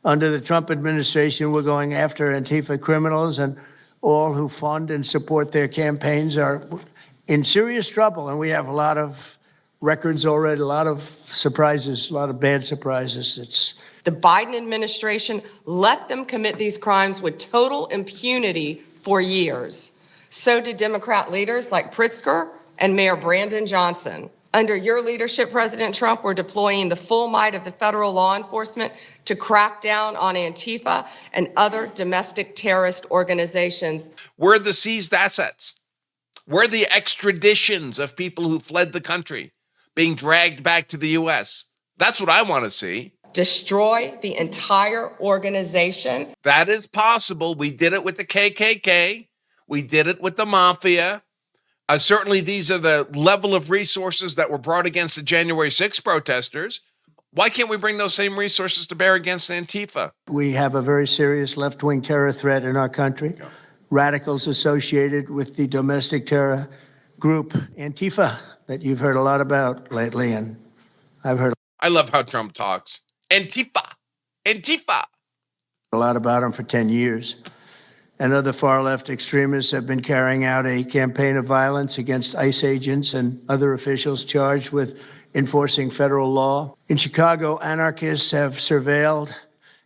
Under the Trump administration, we're going after Antifa criminals, and all who fund and support their campaigns are in serious trouble. And we have a lot of records already, a lot of surprises, a lot of bad surprises. The Biden administration let them commit these crimes with total impunity for years. So did Democrat leaders like Pritzker and Mayor Brandon Johnson. Under your leadership, President Trump, we're deploying the full might of the federal law enforcement to crack down on Antifa and other domestic terrorist organizations. Where are the seized assets? Where are the extraditions of people who fled the country being dragged back to the U.S.? That's what I want to see. Destroy the entire organization. That is possible. We did it with the KKK. We did it with the Mafia. Certainly, these are the level of resources that were brought against the January 6th protesters. Why can't we bring those same resources to bear against Antifa? We have a very serious left-wing terror threat in our country. Radicals associated with the domestic terror group Antifa that you've heard a lot about lately, and I've heard I love how Trump talks. Antifa. Antifa. a lot about them for 10 years. And other far-left extremists have been carrying out a campaign of violence against ICE agents and other officials charged with enforcing federal law. In Chicago, anarchists have surveilled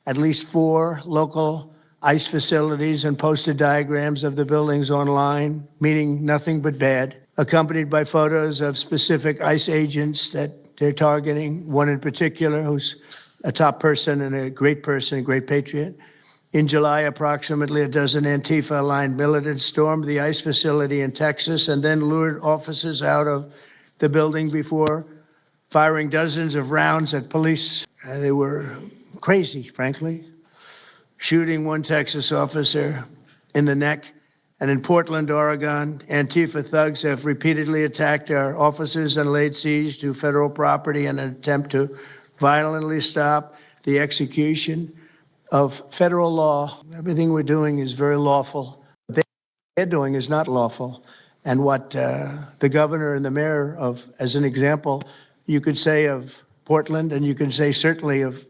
at least 4 local ICE facilities and posted diagrams of the buildings online, meaning nothing but bad, accompanied by photos of specific ICE agents that they're targeting, one in particular who's a top person and a great patriot. In July, approximately a dozen Antifa-aligned militants stormed the ICE facility in Texas and then lured officers out of the building before firing dozens of rounds at police. They were crazy, frankly, shooting one Texas officer in the neck. And in Portland, Oregon, Antifa thugs have repeatedly attacked our officers and laid siege to federal property in an attempt to violently stop the execution of federal law. Everything we're doing is very lawful. What they're doing is not lawful. And what the governor and the mayor of, as an example, you could say of Portland, and you can say certainly of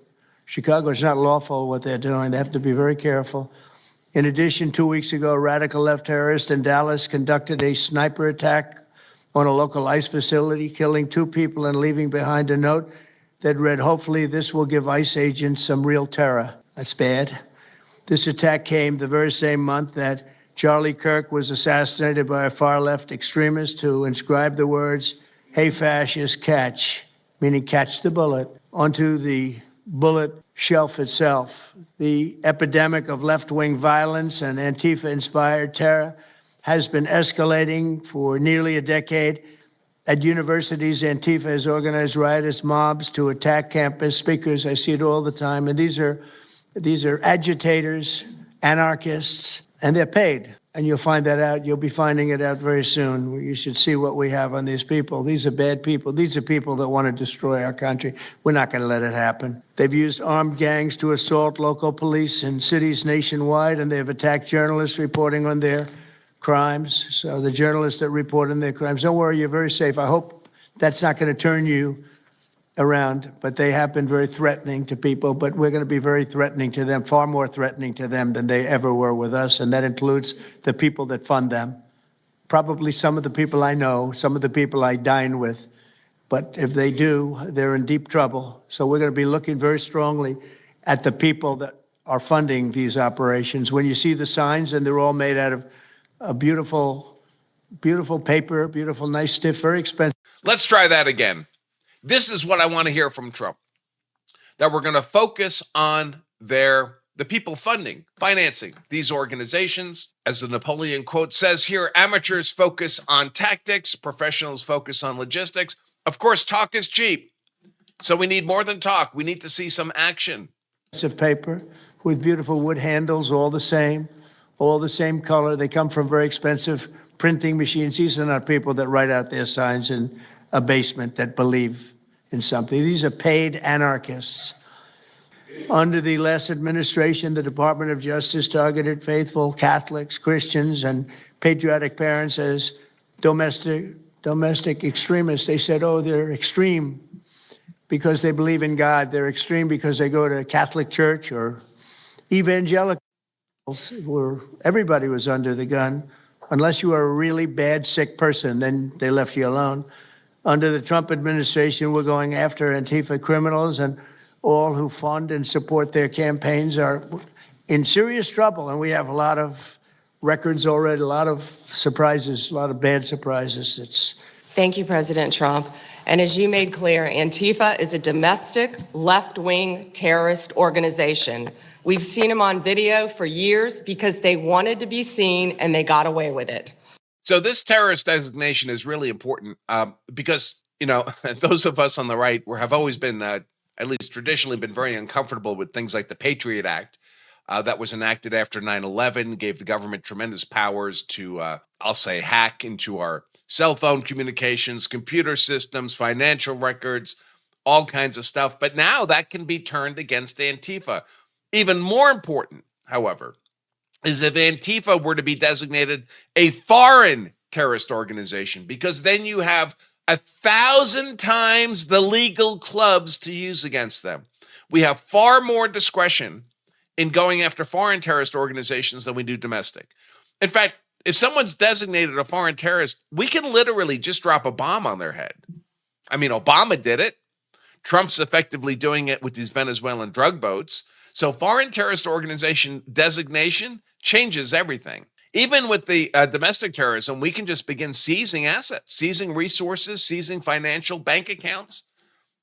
Chicago, it's not lawful what they're doing. They have to be very careful. In addition, 2 weeks ago, a radical left terrorist in Dallas conducted a sniper attack on a local ICE facility, killing 2 people and leaving behind a note that read, "Hopefully this will give ICE agents some real terror." That's bad. This attack came the very same month that Charlie Kirk was assassinated by a far-left extremist who inscribed the words, "Hey, fascist, catch," meaning catch the bullet, onto the bullet shelf itself. The epidemic of left-wing violence and Antifa-inspired terror has been escalating for nearly a decade. At universities, Antifa has organized riotous mobs to attack campus speakers. I see it all the time. And these are agitators, anarchists, and they're paid. And you'll find that out. You'll be finding it out very soon. You should see what we have on these people. These are bad people. These are people that want to destroy our country. We're not going to let it happen. They've used armed gangs to assault local police in cities nationwide, and they've attacked journalists reporting on their crimes. So the journalists that report on their crimes, don't worry, you're very safe. I hope that's not going to turn you around, but they have been very threatening to people, but we're going to be very threatening to them, far more threatening to them than they ever were with us, and that includes the people that fund them. Probably some of the people I know, some of the people I dine with, but if they do, they're in deep trouble. So we're going to be looking very strongly at the people that are funding these operations. When you see the signs, and they're all made out of a beautiful, beautiful paper, beautiful, nice, stiff, very expensive. Let's try that again. This is what I want to hear from Trump, that we're going to focus on the people financing these organizations. As the Napoleon quote says here, amateurs focus on tactics, professionals focus on logistics. Of course, talk is cheap. So we need more than talk. We need to see some action. Of paper with beautiful wood handles, all the same color. They come from very expensive printing machines. These are not people that write out their signs in a basement that believe in something. These are paid anarchists. Under the last administration, the Department of Justice targeted faithful Catholics, Christians, and patriotic parents as domestic extremists. They said, oh, they're extreme. because they believe in God. They're extreme because they go to Catholic church or evangelicals, where everybody was under the gun. Unless you were a really bad, sick person, then they left you alone. Under the Trump administration, we're going after Antifa criminals, and all who fund and support their campaigns are in serious trouble. And we have a lot of records already, a lot of surprises, a lot of bad surprises. Thank you, President Trump. And as you made clear, Antifa is a domestic left-wing terrorist organization. We've seen them on video for years because they wanted to be seen and they got away with it. So this terrorist designation is really important because, those of us on the right have always been, at least traditionally, been very uncomfortable with things like the Patriot Act that was enacted after 9/11, gave the government tremendous powers to, I'll say, hack into our cell phone communications, computer systems, financial records, all kinds of stuff. But now that can be turned against Antifa. Even more important, however, is if Antifa were to be designated a foreign terrorist organization, because then you have 1,000 times the legal clubs to use against them. We have far more discretion in going after foreign terrorist organizations than we do domestic. In fact, if someone's designated a foreign terrorist, we can literally just drop a bomb on their head. I mean, Obama did it. Trump's effectively doing it with these Venezuelan drug boats. So foreign terrorist organization designation changes everything. Even with the domestic terrorism, we can just begin seizing assets, seizing resources, seizing financial bank accounts.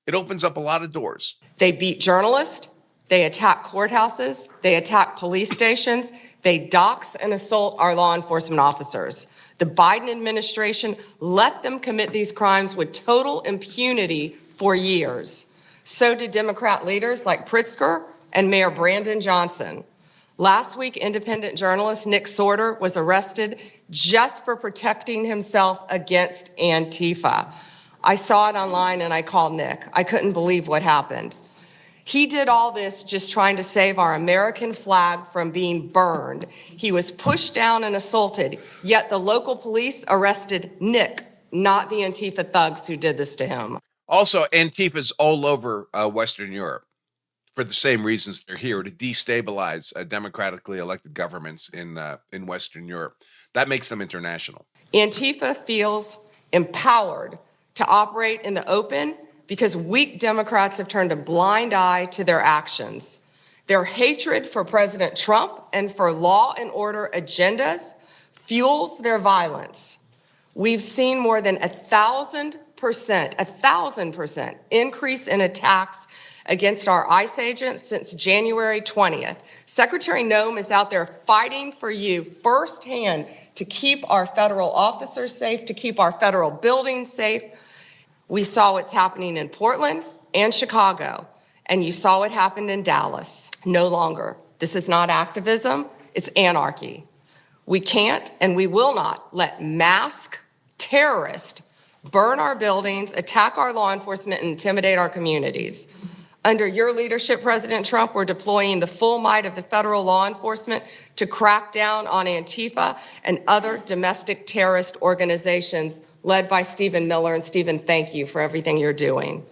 It opens up a lot of doors. They beat journalists, they attack courthouses, they attack police stations, they dox and assault our law enforcement officers. The Biden administration let them commit these crimes with total impunity for years. So did Democrat leaders like Pritzker and Mayor Brandon Johnson. Last week, independent journalist Nick Sorter was arrested just for protecting himself against Antifa. I saw it online and I called Nick. I couldn't believe what happened. He did all this just trying to save our American flag from being burned. He was pushed down and assaulted, yet the local police arrested Nick, not the Antifa thugs who did this to him. Also, Antifa's all over Western Europe for the same reasons they're here, to destabilize democratically elected governments in Western Europe. That makes them international. Antifa feels empowered to operate in the open because weak Democrats have turned a blind eye to their actions. Their hatred for President Trump and for law and order agendas fuels their violence. We've seen more than 1,000% increase in attacks against our ICE agents since January 20th. Secretary Noem is out there fighting for you firsthand to keep our federal officers safe, to keep our federal buildings safe. We saw what's happening in Portland and Chicago, and you saw what happened in Dallas. No longer. This is not activism, it's anarchy. We can't and we will not let masked terrorists burn our buildings, attack our law enforcement, and intimidate our communities. Under your leadership, President Trump, we're deploying the full might of the federal law enforcement to crack down on Antifa and other domestic terrorist organizations led by Stephen Miller. And Stephen, thank you for everything you're doing.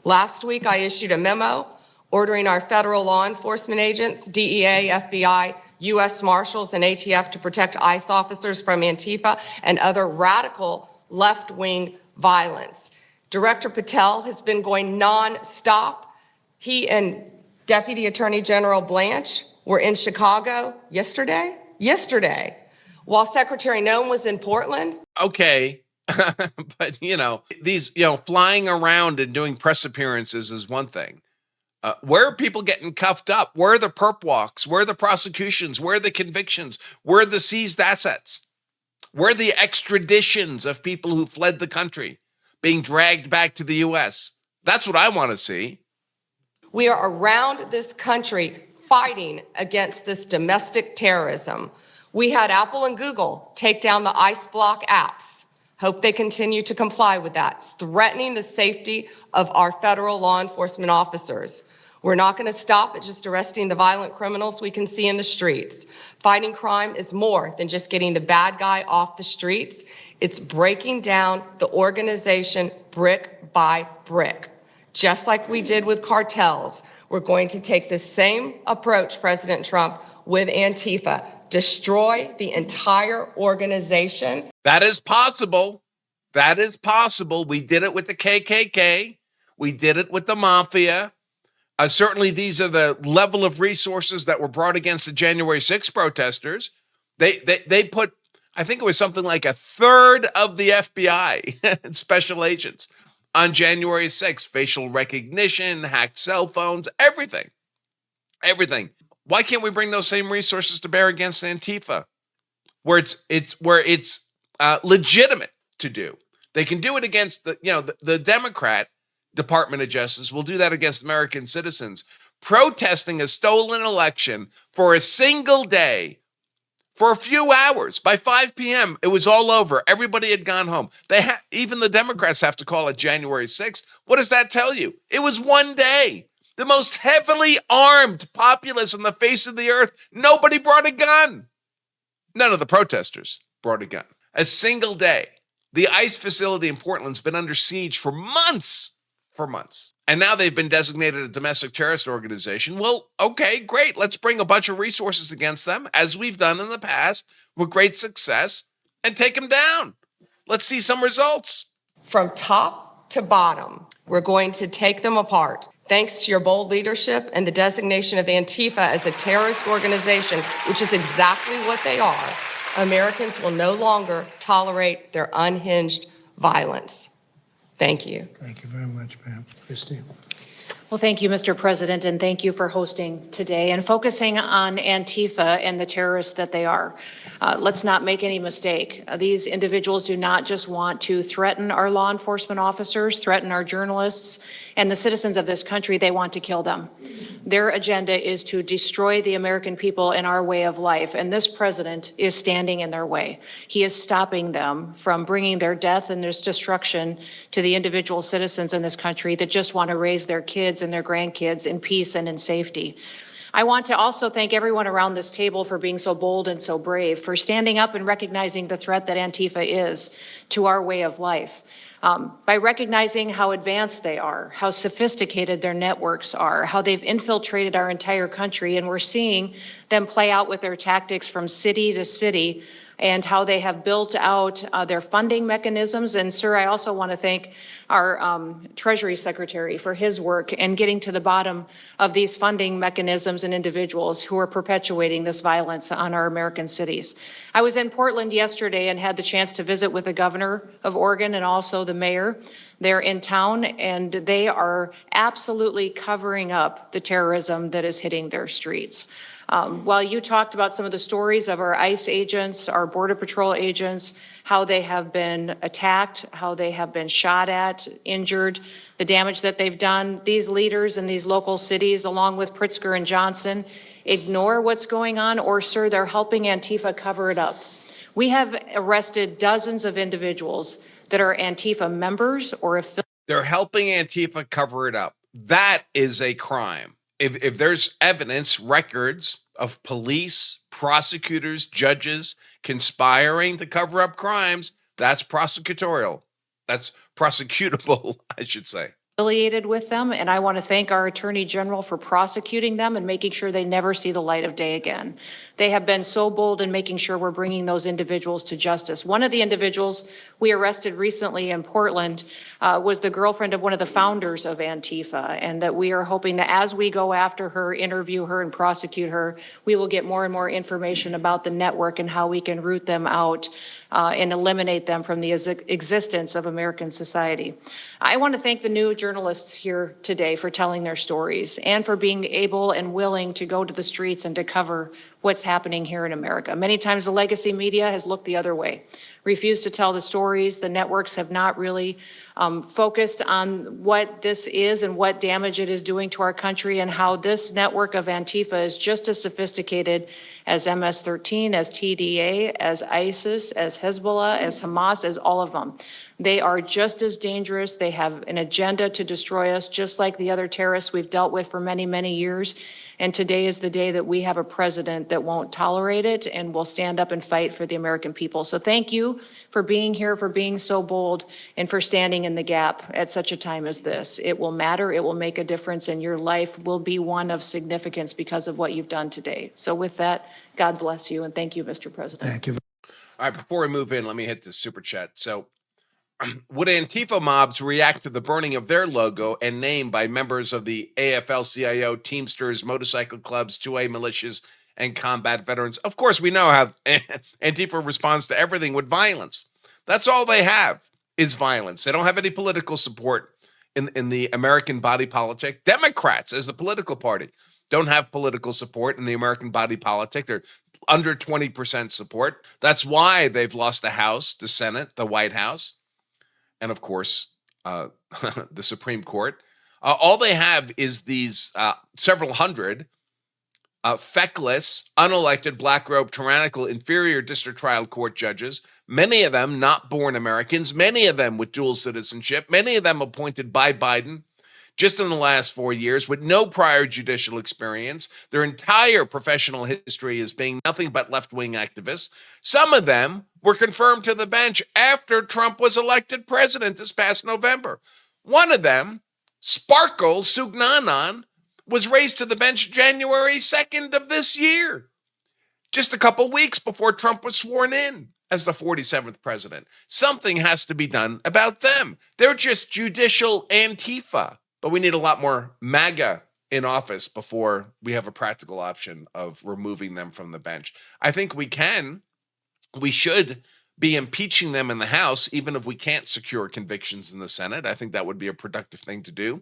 Last week, I issued a memo ordering our federal law enforcement agents, DEA, FBI, U.S. Marshals, and ATF to protect ICE officers from Antifa and other radical left-wing violence. Director Patel has been going nonstop. He and Deputy Attorney General Blanche were in Chicago yesterday, while Secretary Noem was in Portland. Okay. But, these, flying around and doing press appearances is one thing. Where are people getting cuffed up? Where are the perp walks? Where are the prosecutions? Where are the convictions? Where are the seized assets? Where are the extraditions of people who fled the country being dragged back to the U.S.? That's what I want to see. We are around this country fighting against this domestic terrorism. We had Apple and Google take down the ICE block apps. Hope they continue to comply with that. It's threatening the safety of our federal law enforcement officers. We're not going to stop at just arresting the violent criminals we can see in the streets. Fighting crime is more than just getting the bad guy off the streets. It's breaking down the organization brick by brick. just like we did with cartels. We're going to take the same approach, President Trump, with Antifa. Destroy the entire organization. That is possible. That is possible. We did it with the KKK. We did it with the Mafia. Certainly, these are the level of resources that were brought against the January 6th protesters. They put, I think it was something like a third of the FBI and special agents on January 6th. Facial recognition, hacked cell phones, everything. Everything. Why can't we bring those same resources to bear against Antifa, where it's legitimate to do? They can do it against the Democrat Department of Justice. Will do that against American citizens protesting a stolen election for a single day, for a few hours. By 5 p.m., it was all over. Everybody had gone home. Even the Democrats have to call it January 6th. What does that tell you? It was one day. The most heavily armed populace on the face of the earth. Nobody brought a gun. None of the protesters brought a gun. A single day. The ICE facility in Portland's been under siege for months. And now they've been designated a domestic terrorist organization. Well, okay, great. Let's bring a bunch of resources against them, as we've done in the past with great success, and take them down. Let's see some results. From top to bottom, we're going to take them apart. Thanks to your bold leadership and the designation of Antifa as a terrorist organization, which is exactly what they are, Americans will no longer tolerate their unhinged violence. Thank you. Thank you very much, Pam. Christine. Well, thank you, Mr. President, and thank you for hosting today and focusing on Antifa and the terrorists that they are. Let's not make any mistake. These individuals do not just want to threaten our law enforcement officers, threaten our journalists, and the citizens of this country. They want to kill them. Their agenda is to destroy the American people and our way of life, and this president is standing in their way. He is stopping them from bringing their death and their destruction to the individual citizens in this country that just want to raise their kids and their grandkids in peace and in safety. I want to also thank everyone around this table for being so bold and so brave, for standing up and recognizing the threat that Antifa is to our way of life. By recognizing how advanced they are, how sophisticated their networks are, how they've infiltrated our entire country, and we're seeing them play out with their tactics from city to city, and how they have built out their funding mechanisms. And sir, I also want to thank our Treasury Secretary for his work in getting to the bottom of these funding mechanisms and individuals who are perpetuating this violence on our American cities. I was in Portland yesterday and had the chance to visit with the governor of Oregon and also the mayor. They're in town, and they are absolutely covering up the terrorism that is hitting their streets. While you talked about some of the stories of our ICE agents, our Border Patrol agents, how they have been attacked, how they have been shot at, injured, the damage that they've done, these leaders in these local cities, along with Pritzker and Johnson, ignore what's going on, or, sir, they're helping Antifa cover it up. We have arrested dozens of individuals that are Antifa members or affiliates. They're helping Antifa cover it up. That is a crime. If there's evidence, records of police, prosecutors, judges conspiring to cover up crimes, that's prosecutorial. That's prosecutable, I should say. Affiliated with them, and I want to thank our Attorney General for prosecuting them and making sure they never see the light of day again. They have been so bold in making sure we're bringing those individuals to justice. One of the individuals we arrested recently in Portland was the girlfriend of one of the founders of Antifa, and that we are hoping that as we go after her, interview her, and prosecute her, we will get more and more information about the network and how we can root them out and eliminate them from the existence of American society. I want to thank the new journalists here today for telling their stories and for being able and willing to go to the streets and to cover what's happening here in America. Many times the legacy media has looked the other way, refused to tell the stories. The networks have not really focused on what this is and what damage it is doing to our country, and how this network of Antifa is just as sophisticated as MS-13, as TDA, as ISIS, as Hezbollah, as Hamas, as all of them. They are just as dangerous. They have an agenda to destroy us, just like the other terrorists we've dealt with for many, many years. And today is the day that we have a president that won't tolerate it and will stand up and fight for the American people. So thank you for being here, for being so bold, and for standing in the gap at such a time as this. It will matter, it will make a difference, and your life will be one of significance because of what you've done today. So with that, God bless you, and thank you, Mr. President. Thank you. All right, before we move in, let me hit this super chat. So, would Antifa mobs react to the burning of their logo and name by members of the AFL-CIO, Teamsters, motorcycle clubs, 2A militias, and combat veterans? Of course, we know how Antifa responds to everything with violence. That's all they have is violence. They don't have any political support in the American body politic. Democrats, as a political party, don't have political support in the American body politic. They're under 20% support. That's why they've lost the House, the Senate, the White House, and of course, the Supreme Court. All they have is these several hundred feckless, unelected, black-robed, tyrannical, inferior district trial court judges, many of them not born Americans, many of them with dual citizenship, many of them appointed by Biden just in the last 4 years with no prior judicial experience. Their entire professional history is being nothing but left-wing activists. Some of them were confirmed to the bench after Trump was elected president this past November. One of them, Sparkle Sugnanan, was raised to the bench January 2nd of this year, just a couple weeks before Trump was sworn in as the 47th president. Something has to be done about them. They're just judicial Antifa. But we need a lot more MAGA in office before we have a practical option of removing them from the bench. I think we should be impeaching them in the House, even if we can't secure convictions in the Senate. I think that would be a productive thing to do.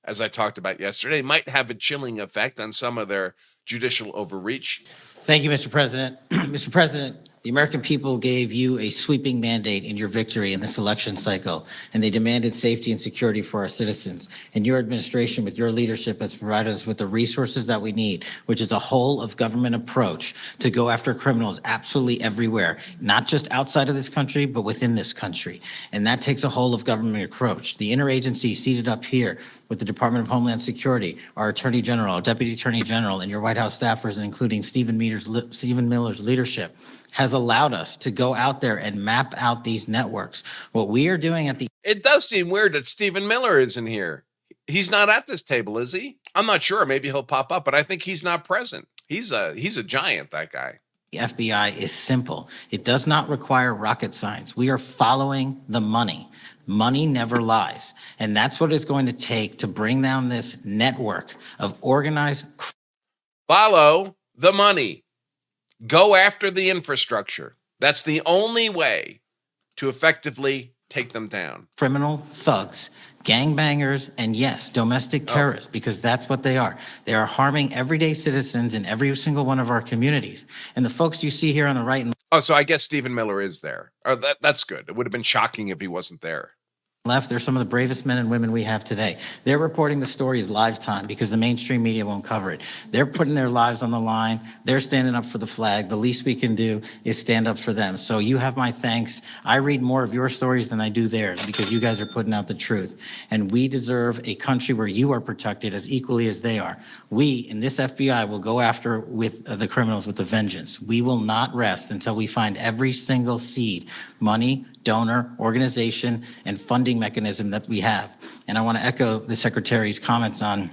As I talked about yesterday, it might have a chilling effect on some of their judicial overreach. Thank you, Mr. President. Mr. President, the American people gave you a sweeping mandate in your victory in this election cycle, and they demanded safety and security for our citizens. And your administration, with your leadership, has provided us with the resources that we need, which is a whole of government approach to go after criminals absolutely everywhere, not just outside of this country, but within this country. And that takes a whole of government approach. The interagency seated up here with the Department of Homeland Security, our Attorney General, our Deputy Attorney General, and your White House staffers, including Stephen Miller's leadership, has allowed us to go out there and map out these networks. What we are doing at the— It does seem weird that Stephen Miller isn't here. He's not at this table, is he? I'm not sure. Maybe he'll pop up, but I think he's not present. He's a giant, that guy. The FBI is simple. It does not require rocket science. We are following the money. Money never lies. And that's what it's going to take to bring down this network of organized— Follow the money. Go after the infrastructure. That's the only way to effectively take them down. criminal thugs, gangbangers, and yes, domestic terrorists, because that's what they are. They are harming everyday citizens in every single one of our communities. And the folks you see here on the right and Oh, so I guess Stephen Miller is there. Oh, that's good. It would have been shocking if he wasn't there. left, they're some of the bravest men and women we have today. They're reporting the stories live time because the mainstream media won't cover it. They're putting their lives on the line. They're standing up for the flag. The least we can do is stand up for them. So you have my thanks. I read more of your stories than I do theirs because you guys are putting out the truth. And we deserve a country where you are protected as equally as they are. We, in this FBI, will go after with the criminals with a vengeance. We will not rest until we find every single seed, money, donor, organization, and funding mechanism that we have. And I want to echo the Secretary's comments on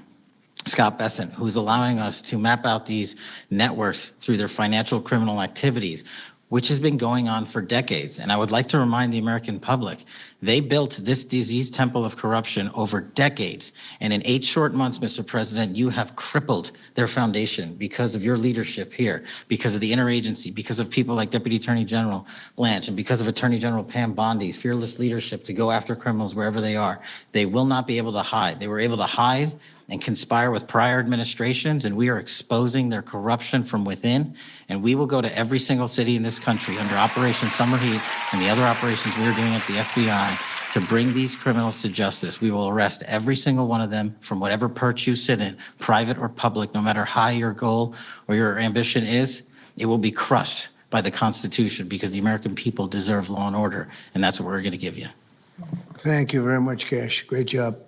Scott Bessent, who's allowing us to map out these networks through their financial criminal activities, which has been going on for decades. And I would like to remind the American public, they built this disease temple of corruption over decades. And in 8 short months, Mr. President, you have crippled their foundation because of your leadership here, because of the interagency, because of people like Deputy Attorney General Blanche, and because of Attorney General Pam Bondi's fearless leadership to go after criminals wherever they are. They will not be able to hide. They were able to hide and conspire with prior administrations, and we are exposing their corruption from within. And we will go to every single city in this country under Operation Summer Heat and the other operations we are doing at the FBI to bring these criminals to justice. We will arrest every single one of them from whatever perch you sit in, private or public, no matter how your goal or your ambition is. It will be crushed by the Constitution because the American people deserve law and order, and that's what we're going to give you. Thank you very much, Cash. Great job.